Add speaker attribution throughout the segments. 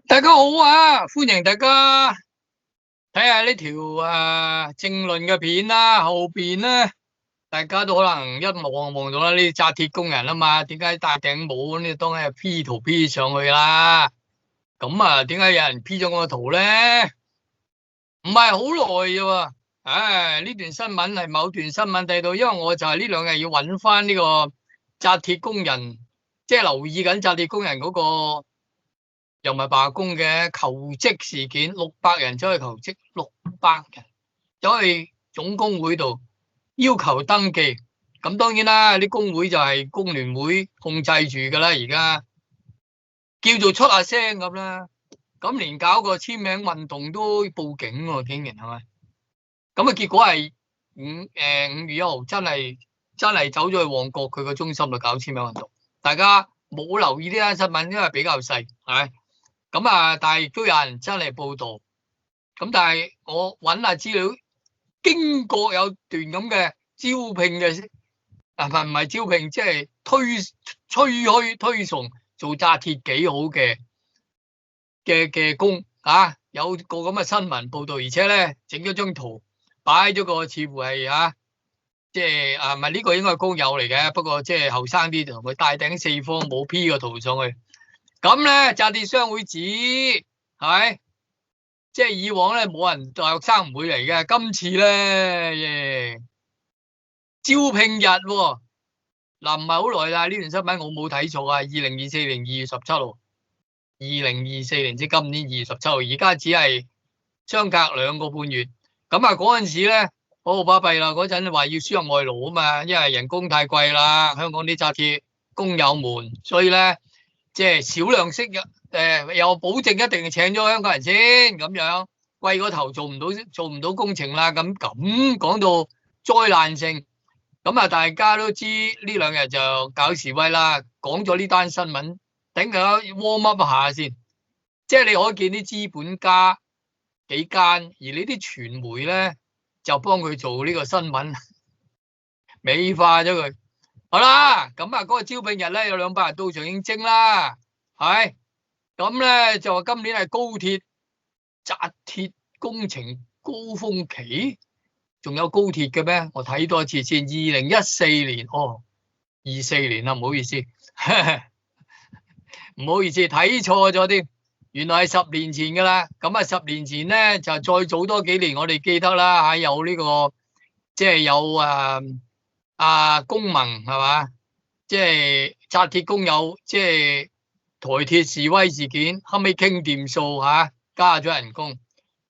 Speaker 1: 大家好啊，歡迎大家睇下呢條政論嘅片啦。後邊咧，大家都可能一望到啦，呢啲紮鐵工人啊嘛，點解戴頂帽呢？當然係 P 圖 P 上去啦。咁啊，點解有人 P 咗我個圖咧？唔係好耐啫喎。唉，呢段新聞係某段新聞睇到，因為我就係呢兩日要揾翻呢個紮鐵工人，即係留意緊紮鐵工人嗰個。又唔係罷工嘅求職事件，600人走去求職，600人走去總工會度要求登記。咁當然啦，啲工會就係工聯會控制住噶啦，而家叫做出下聲咁啦。咁連搞個簽名運動都報警喎，竟然係咪？咁啊，結果係5月1號真係走咗去旺角佢個中心度搞簽名運動。大家冇留意呢單新聞，因為比較細，係咪？咁啊，但係亦都有人真係報道，咁但係我揾下資料，經過有段咁嘅招聘嘅，唔係招聘，即係吹噓推崇做紮鐵幾好嘅工啊，有個咁嘅新聞報道，而且咧整咗張圖，擺咗個似乎係即係唔係呢個應該係工友嚟嘅，不過即係後生啲同佢戴頂四方冇 P 個圖上去。咁咧，紮鐵商會指係咪？即係以往咧冇人大學生唔會嚟嘅，今次咧招聘日喎，嗱唔係好耐啦，呢段新聞我冇睇錯啊，2024年2月17號，2024年即今年2月17號，而家只係相隔2個半月。咁啊嗰陣時咧好巴閉啦，嗰陣話要輸入外勞啊嘛，因為人工太貴啦，香港啲紮鐵工友們，所以咧。即係少量式又保證一定請咗香港人先咁樣，貴過頭做唔到工程啦。咁講到災難性，咁啊大家都知呢兩日就搞示威啦，講咗呢單新聞，等佢 warm up 下先。即係你可以見啲資本家幾間，而呢啲傳媒咧就幫佢做呢個新聞，美化咗佢。好啦，咁啊嗰個招聘日咧有200人到場應徵啦，係咁咧就話今年係高鐵紮鐵工程高峰期，仲有高鐵嘅咩？我睇多一次先，2014年24年啦，唔好意思，唔好意思睇錯咗添，原來係10年前噶啦。咁啊10年前咧就再早多幾年，我哋記得啦嚇，有呢個即係有公盟係嘛，即係紮鐵工友即係台鐵示威事件，後尾傾掂數嚇，加咗人工。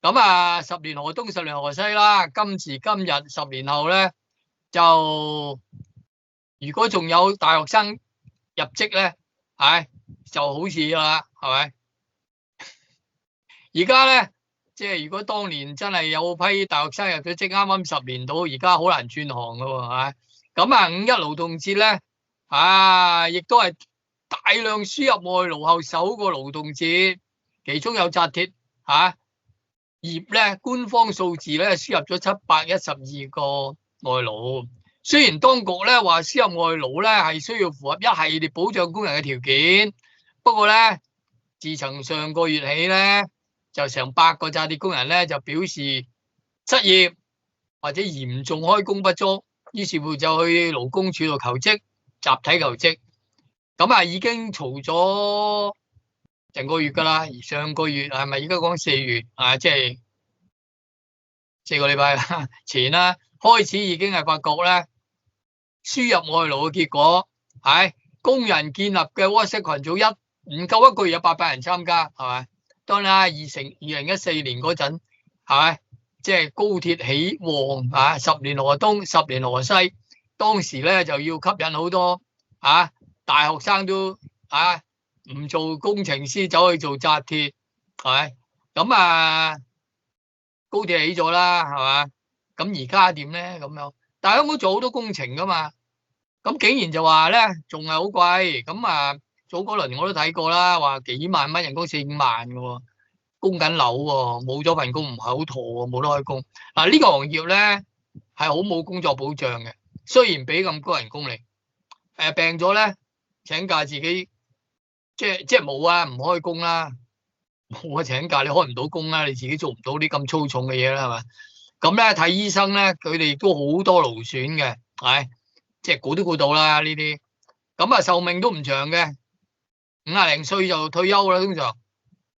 Speaker 1: 咁啊10年河東10年河西啦，今時今日10年後咧，就如果仲有大學生入職咧，就好似啦，係咪？而家咧，即係如果當年真係有批大學生入咗職，啱啱10年到，而家好難轉行噶喎，係咪？咁啊5.1勞動節咧，亦都係大量輸入外勞後首個勞動節，其中有紮鐵業咧，官方數字咧輸入咗712個外勞。雖然當局咧話輸入外勞咧係需要符合一系列保障工人嘅條件，不過咧，自從上個月起咧，就成100個紮鐵工人咧就表示失業或者嚴重開工不足。於是乎就去勞工處度求職，集體求職。咁啊已經嘈咗成個月㗎啦。而上個月係咪而家講4月即係4個禮拜啦前啦，開始已經係發覺咧輸入外勞嘅結果係工人建立嘅 WhatsApp 群組唔夠1個月有800人參加，係咪？當然啦，2014年嗰陣係咪？即係高鐵起旺10年河東10年河西，當時咧就要吸引好多大學生都唔做工程師走去做紮鐵，係咪？咁高鐵起咗啦，係嘛？咁而家點咧咁樣？但係香港做好多工程噶嘛，咁竟然就話咧仲係好貴，咁早嗰輪我都睇過啦，話幾萬蚊人工4-5萬嘅喎。供緊樓喎，冇咗份工唔係好妥喎，冇得開工。呢個行業咧係好冇工作保障嘅，雖然俾咁高人工你，病咗咧請假自己即係冇唔開工啦。冇得請假，你開唔到工啦，你自己做唔到啲咁粗重嘅嘢啦，係咪？咁咧睇醫生咧，佢哋都好多勞損嘅，係即係估都估到啦呢啲。咁啊壽命都唔長嘅，50零歲就退休啦，通常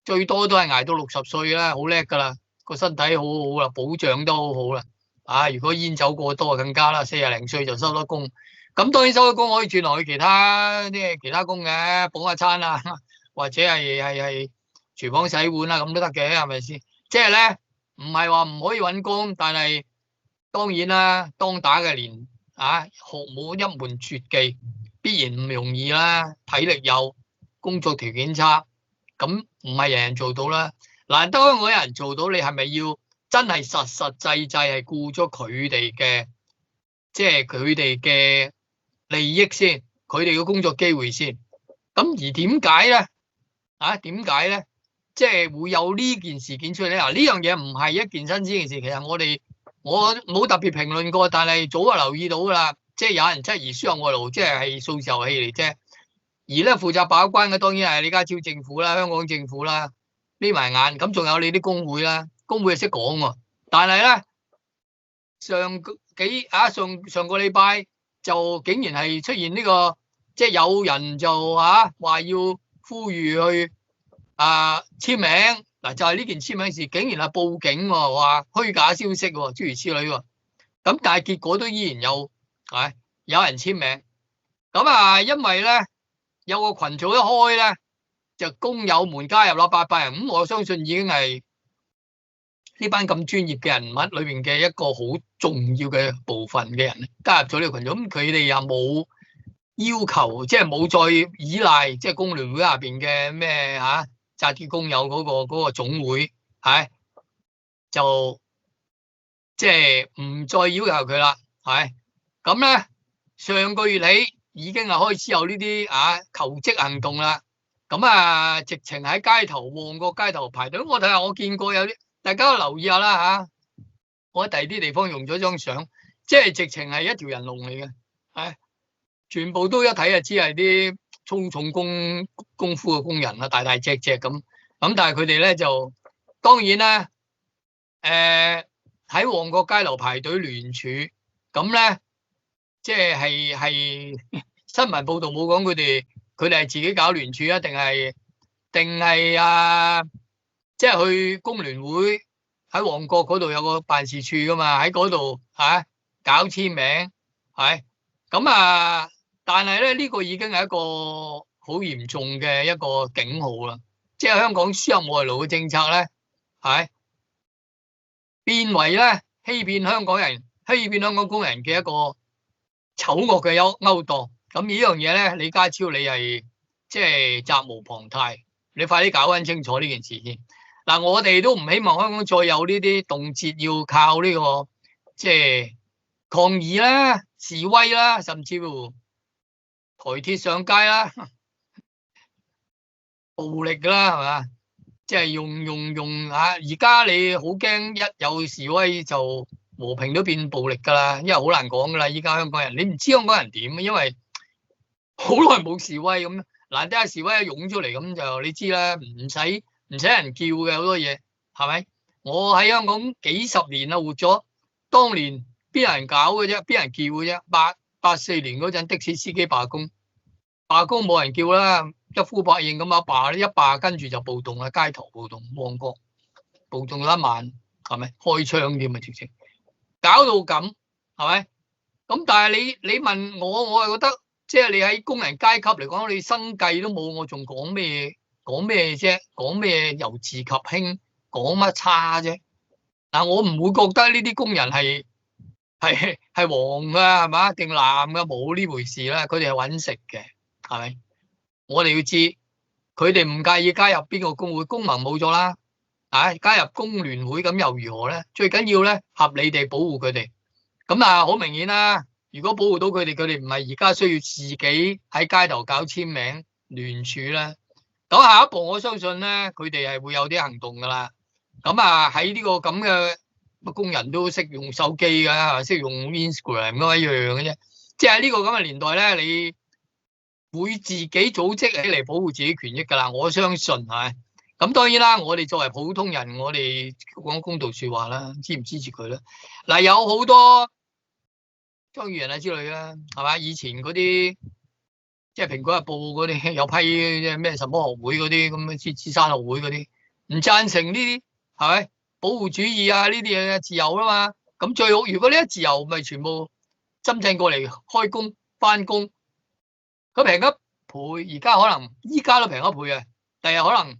Speaker 1: 最多都係捱到60歲啦，好叻噶啦，個身體好好啦，保障都好好啦。啊，如果煙酒過多更加啦，40零歲就收得工。咁當然收得工可以轉落去其他工嘅，捧下餐啊，或者係廚房洗碗啊，咁都得嘅，係咪先？即係咧，唔係話唔可以揾工，但係當然啦，當打嘅年啊，學冇一門絕技，必然唔容易啦。體力有，工作條件差，咁唔係人人做到啦。難得香港有人做到，你係咪要真係實實際際係顧咗佢哋嘅，即係佢哋嘅利益先，佢哋嘅工作機會先？咁而點解咧？啊，點解咧？即係會有呢件事件出嚟咧？嗱，呢樣嘢唔係一件新鮮嘅事，其實我冇特別評論過，但係早就留意到噶啦。即係有人質疑輸入外勞，即係數字遊戲嚟啫。而咧負責把關嘅當然係李家超政府啦、香港政府啦，眯埋眼。咁仲有你啲工會啦，工會係識講喎。但係咧上個禮拜就竟然係出現呢個，即係有人就話要呼籲去簽名嗱，就係呢件簽名事，竟然係報警喎，話虛假消息喎，諸如此類喎。咁但係結果都依然有人簽名。咁因為咧有個群組一開咧，就工友們加入啦，800人。咁我相信已經係呢班咁專業嘅人物裏邊嘅一個好重要嘅部分嘅人加入咗呢個群組。咁佢哋又冇要求，即係冇再依賴，即係工聯會下邊嘅咩紮鐵工友嗰個總會，就即係唔再要求佢啦，咁咧上個月起已經係開始有呢啲求職行動啦。咁直情喺街頭旺角街頭排隊。我睇下，我見過有啲，大家都留意下啦。我喺第二啲地方用咗張相，即係直情係一條人龍嚟嘅，全部都一睇就知係啲粗重功夫嘅工人啦，大大隻隻咁。咁但係佢哋咧就當然啦，喺旺角街頭排隊聯署，咁咧即係新聞報道冇講佢哋係自己搞聯署啊，定係即係去工聯會喺旺角嗰度有個辦事處噶嘛，喺嗰度搞簽名，咁但係咧呢個已經係一個好嚴重嘅一個警號啦。即係香港輸入外勞嘅政策咧，變為咧欺騙香港人、欺騙香港工人嘅一個醜惡嘅勾當。咁呢樣嘢咧，李家超你係即係責無旁貸，你快啲搞翻清楚呢件事先。嗱，我哋都唔希望香港再有呢啲動輒要靠呢個即係抗議啦、示威啦，甚至乎台鐵上街啦、暴力啦，係嘛？即係用而家你好驚一有示威就和平都變暴力噶啦，因為好難講噶啦。依家香港人你唔知香港人點，因為好耐冇示威咁，難得下示威一湧出嚟咁就你知啦，唔使人叫嘅好多嘢，係咪？我喺香港幾十年啦，活咗，當年邊有人搞嘅啫，邊有人叫嘅啫？84年嗰陣的士司機罷工冇人叫啦，一呼百應咁一罷跟住就暴動啦，街頭暴動，旺角暴動咗一晚，係咪？開槍添啊，直情搞到咁，係咪？咁但係你問我係覺得，即係你喺工人階級嚟講，你生計都冇，我仲講咩啫？講咩由治及興，講乜差啫？嗱，我唔會覺得呢啲工人係黃噶，係嘛？定藍噶，冇呢回事啦。佢哋係搵食嘅，係咪？我哋要知，佢哋唔介意加入邊個工會，工盟冇咗啦，加入工聯會咁又如何咧？最緊要咧，合理地保護佢哋。咁好明顯啦，如果保護到佢哋唔係而家需要自己喺街頭搞簽名聯署啦。咁下一步我相信咧，佢哋係會有啲行動噶啦。咁喺呢個咁嘅工人都識用手機噶，識用 Instagram 咁一樣嘅啫。即係呢個咁嘅年代咧，你會自己組織起嚟保護自己權益噶啦。我相信咁當然啦，我哋作為普通人，我哋講公道說話啦，支唔支持佢咧？嗱，有好多張宇人啊之類啦，係嘛？以前嗰啲即係蘋果日報嗰啲有批即係咩什麼學會嗰啲咁嘅獅子山學會嗰啲，唔贊成呢啲係咪？保護主義啊呢啲嘢自由啦嘛。咁最好如果呢啲自由咪全部真正過嚟開工翻工，咁平一倍，而家可能依家都平一倍啊，第日可能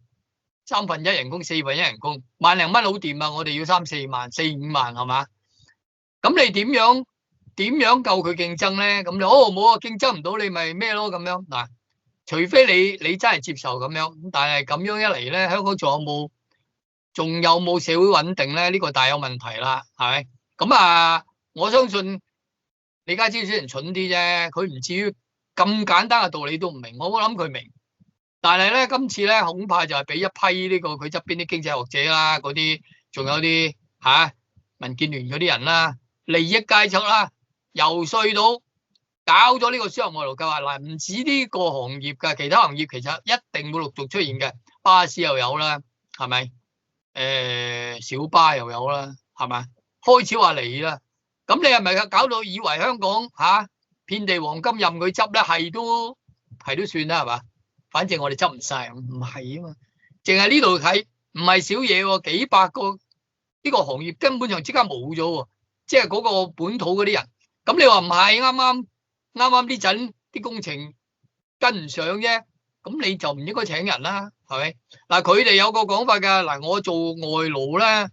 Speaker 1: 1/3人工、1/4人工，1零蚊好掂啊！我哋要3、4萬、4、5萬係嘛？咁你點樣夠佢競爭咧？咁你冇啊，競爭唔到你咪咩咯咁樣嗱？除非你真係接受咁樣，但係咁樣一嚟咧，香港仲有冇社會穩定咧？呢個大有問題啦，係咪？咁啊，我相信李家超雖然蠢啲啫，佢唔至於咁簡單嘅道理都唔明，我諗佢明。但係咧，今次咧恐怕就係俾一批呢個佢側邊啲經濟學者啦，嗰啲仲有啲民建聯嗰啲人啦，利益階層啦，游說到搞咗呢個輸入外勞計劃嗱，唔止呢個行業嘅，其他行業其實一定會陸續出現嘅，巴士又有啦，係咪？小巴又有啦，係咪？開始話嚟啦，咁你係咪搞到以為香港遍地黃金任佢執咧？係都算啦，係嘛？反正我哋執唔晒，唔係啊嘛，淨係呢度睇唔係少嘢喎，幾百個呢個行業根本上即刻冇咗喎，即係嗰個本土嗰啲人。咁你話唔係啱呢陣啲工程跟唔上啫，咁你就唔應該請人啦，係咪？嗱，佢哋有個講法㗎，嗱，我做外勞咧，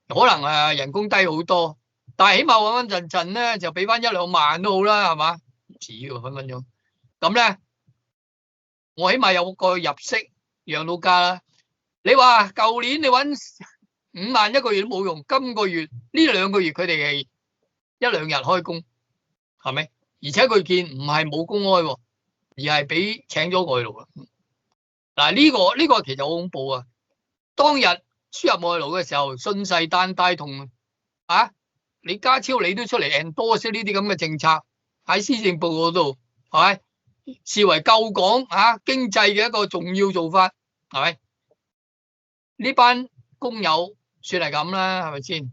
Speaker 1: 可能人工低好多，但係起碼穩穩陣陣咧就俾翻1、2萬都好啦，係嘛？唔止喎，分分鐘。咁咧。我起碼有個入息養老家啦。你話舊年你搵5萬1個月都冇用，今個月呢2個月佢哋係1、2日開工，係咪？而且佢見唔係冇公開，而係俾請咗外勞啦。嗱，呢個其實好恐怖啊！當日輸入外勞嘅時候，信誓旦旦同李家超你都出嚟 endorse 呢啲咁嘅政策喺施政報告度，係咪？視為救港經濟嘅一個重要做法，係咪？呢班工友算係咁啦，係咪先？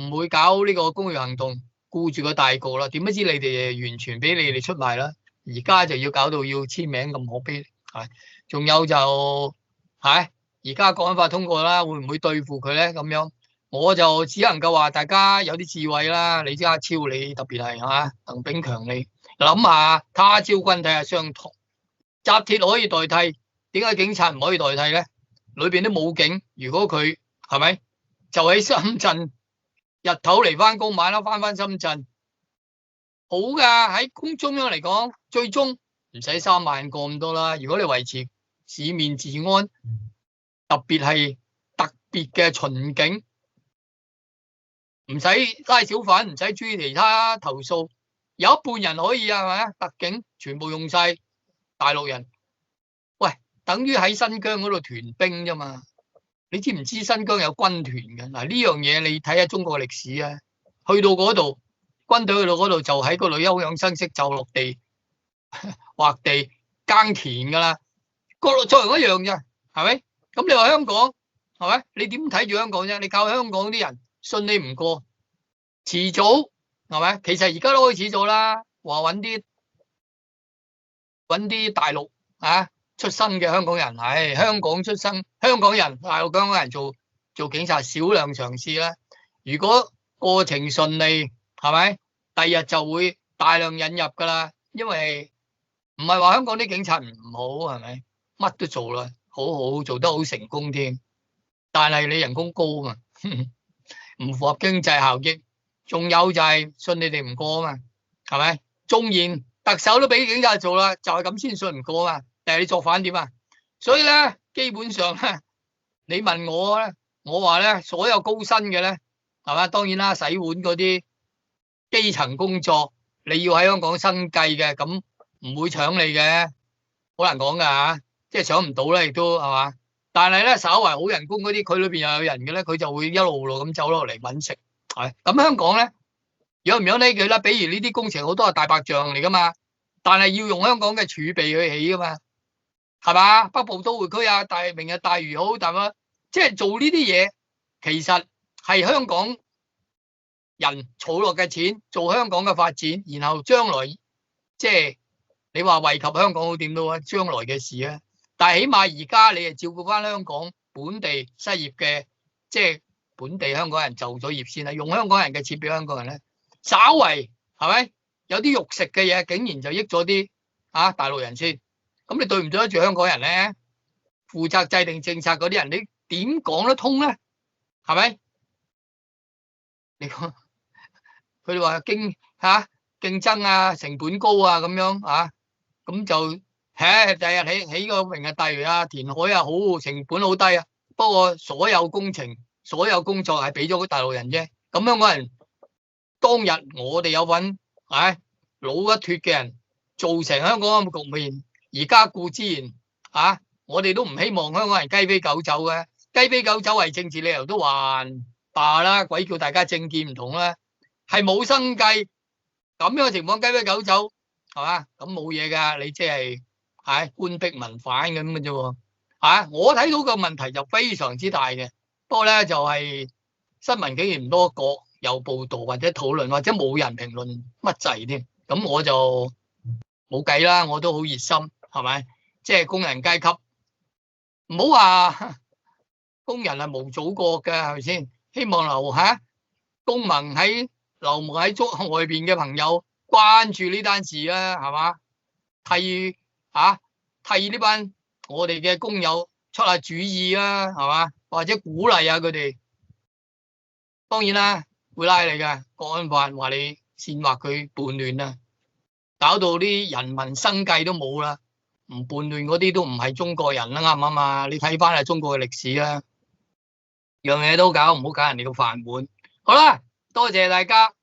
Speaker 1: 唔會搞呢個工業行動，顧住個大局啦。點不知你哋完全俾你哋出賣啦？而家就要搞到要簽名咁可悲，係。仲有就而家國安法通過啦，會唔會對付佢咧？咁樣我就只能夠話大家有啲智慧啦。李家超你特別係鄧炳強你。諗下他朝君體係相同，紮鐵可以代替，點解警察唔可以代替咧？裏邊都冇警，如果佢係咪就喺深圳日頭嚟翻工，晚黑翻深圳，好噶。喺中央嚟講，最終唔使3萬個咁多啦。如果你維持市面治安，特別係特別嘅巡警，唔使拉小販，唔使注意其他投訴。有一半人可以係咪？特警全部用晒大陸人，喂，等於喺新疆嗰度屯兵啫嘛。你知唔知新疆有軍團嘅？嗱，呢樣嘢你睇下中國歷史啊。去到嗰度，軍隊去到嗰度就喺嗰度休養生息，就落地劃地耕田噶啦。各路作用一樣啫，係咪？咁你話香港係咪？你點睇住香港啫？你靠香港啲人信你唔過，遲早。係咪？其實而家都開始做啦，話揾啲大陸出生嘅香港人，香港出生香港人，大陸香港人做警察，少量嘗試啦。如果過程順利，係咪？第日就會大量引入噶啦。因為唔係話香港啲警察唔好，係咪？乜都做啦，好做得好成功添。但係你人工高嘛，唔符合經濟效益。仲有就係信你哋唔過啊嘛，係咪？縱然特首都俾警察做啦，就係咁先信唔過啊嘛。但係你作反點啊？所以咧，基本上咧，你問我咧，我話咧，所有高薪嘅咧，係嘛？當然啦，洗碗嗰啲基層工作，你要喺香港生計嘅，咁唔會搶你嘅，好難講噶吓，即係搶唔到咧，亦都係嘛。但係咧，稍為好人工嗰啲，佢裏邊又有人嘅咧，佢就會一路路咁走落嚟搵食。係咁，香港咧養唔養呢佢啦？比如呢啲工程好多係大白象嚟噶嘛，但係要用香港嘅儲備去起噶嘛，係嘛？北部都會區啊，明日大嶼好，但係即係做呢啲嘢，其實係香港人儲落嘅錢，做香港嘅發展，然後將來即係你話惠及香港好點都啊，將來嘅事啊。但係起碼而家你係照顧翻香港本地失業嘅，即係本地香港人就咗業先啦，用香港人嘅錢俾香港人咧，稍為係咪有啲肉食嘅嘢，竟然就益咗啲大陸人先。咁你對唔對得住香港人咧？負責制定政策嗰啲人，你點講得通咧？係咪？你講佢哋話競爭啊，成本高啊，咁樣咁就第日起個明日大嶼啊，填海啊，好成本好低啊。不過所有工程、所有工作係俾咗個大陸人啫。咁香港人當日我哋有份老一脱嘅人造成香港嘅局面。而家固之然我哋都唔希望香港人雞飛狗走嘅，雞飛狗走為政治理由都還罷啦，鬼叫大家政見唔同啦，係冇生計咁樣嘅情況，雞飛狗走係嘛？咁冇嘢噶，你即係官逼民反咁嘅啫喎。我睇到個問題就非常之大嘅，不過咧就係新聞竟然唔多個有報道或者討論，或者冇人評論乜滯添，咁我就冇計啦，我都好熱心。係咪？即係工人階級，唔好話工人係無祖國嘅，係咪先？希望公民喺外邊嘅朋友關注呢單事啦，係嘛？替呢班我哋嘅工友出下主意啦，係嘛？或者鼓勵下佢哋。當然啦，會拉你嘅國安法，話你煽惑佢叛亂啊，搞到啲人民生計都冇啦。唔叛亂嗰啲都唔係中國人啦，啱唔啱啊？你睇翻係中國嘅歷史啦，樣嘢都搞，唔好搞人哋個飯碗。好啦，多謝大家。